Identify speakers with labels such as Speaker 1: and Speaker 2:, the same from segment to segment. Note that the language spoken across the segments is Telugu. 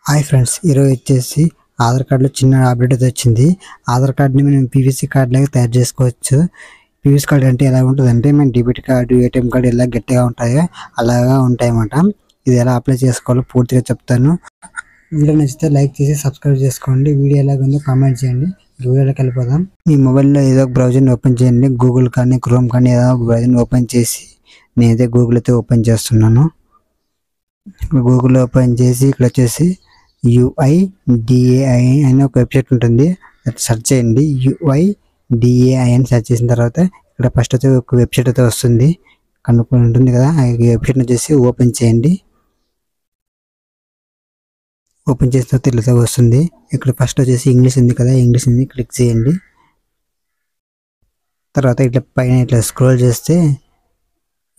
Speaker 1: హాయ్ ఫ్రెండ్స్, ఈరోజు వచ్చేసి ఆధార్ కార్డులో చిన్న అప్డేట్ అయితే వచ్చింది. ఆధార్ కార్డుని మనం పీవీసీ కార్డు లాగా తయారు చేసుకోవచ్చు. పీవీసీ కార్డు అంటే ఎలా ఉంటుందంటే మన డెబిట్ కార్డు, ఏటీఎం కార్డు ఎలా గట్టిగా ఉంటాయో అలాగా ఉంటాయన్నమాట. ఇది ఎలా అప్లై చేసుకోవాలో పూర్తిగా చెప్తాను. వీడియో నచ్చితే లైక్ చేసి సబ్స్క్రైబ్ చేసుకోండి. వీడియో ఎలాగుందో కామెంట్ చేయండి. వీడియోలోకి వెళ్ళిపోదాం. మీ మొబైల్లో ఏదో ఒక బ్రౌజర్ని ఓపెన్ చేయండి. గూగుల్ కానీ క్రోమ్ కానీ ఏదో ఒక బ్రౌజర్ని ఓపెన్ చేసి, నేనైతే గూగుల్ అయితే ఓపెన్ చేస్తున్నాను. గూగుల్ ఓపెన్ చేసి ఇక్కడ వచ్చేసి UIDAI అనే ఒక వెబ్సైట్ ఉంటుంది, సెర్చ్ చేయండి. UIDAI అని సెర్చ్ చేసిన తర్వాత ఇక్కడ ఫస్ట్ అయితే ఒక వెబ్సైట్ అయితే వస్తుంది, కనుక్కొని ఉంటుంది కదా. ఆ వెబ్సైట్ వచ్చేసి ఓపెన్ చేయండి. ఓపెన్ చేసిన తర్వాత ఇట్లా వస్తుంది. ఇక్కడ ఫస్ట్ వచ్చేసి ఇంగ్లీష్ ఉంది కదా, ఇంగ్లీష్ ఉంది క్లిక్ చేయండి. తర్వాత ఇట్లా పైన ఇట్లా స్క్రోల్ చేస్తే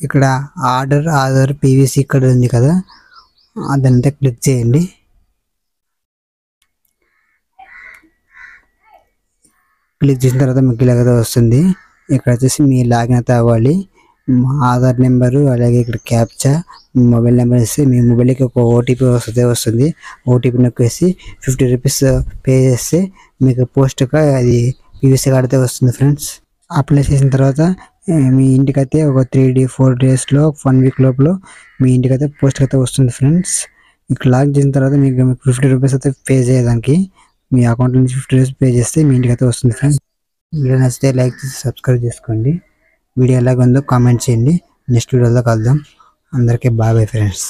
Speaker 1: ఇక్కడ ఆధార్ పీవీసీ ఇక్కడ ఉంది కదా, అదంతా క్లిక్ చేయండి. క్లిక్ చేసిన తర్వాత మీకు ఇలాగైతే వస్తుంది. ఇక్కడ వచ్చేసి మీ లాగిన్ అయితే అవ్వాలి. ఆధార్ నెంబరు అలాగే ఇక్కడ క్యాప్చా, మొబైల్ నెంబర్ ఇస్తే మీ మొబైల్కి ఒక ఓటీపీ వస్తుంది. ఓటీపీ నొక్కేసి 50 రూపీస్ పే చేస్తే మీకు పోస్ట్గా అది పీవీసీ కార్డ్ అయితే వస్తుంది ఫ్రెండ్స్. అప్లై చేసిన తర్వాత మీ ఇంటికైతే ఒక 3-4 డేస్లో 1 వీక్ లోపల మీ ఇంటికైతే పోస్ట్ అయితే వస్తుంది ఫ్రెండ్స్. ఇక్కడ లాగిన్ చేసిన తర్వాత మీకు 50 రూపీస్ అయితే పే చేయడానికి మీ అకౌంట్ నుంచి 50 రూపీస్ పే చేస్తే మీ ఇంటికి అయితే వస్తుంది ఫ్రెండ్స్. వీడియో నచ్చితే లైక్ చేసి సబ్స్క్రైబ్ చేసుకోండి. వీడియో ఎలాగ ఉందో కామెంట్ చేయండి. నెక్స్ట్ వీడియోలో కలుద్దాం. అందరికీ బాయ్ ఫ్రెండ్స్.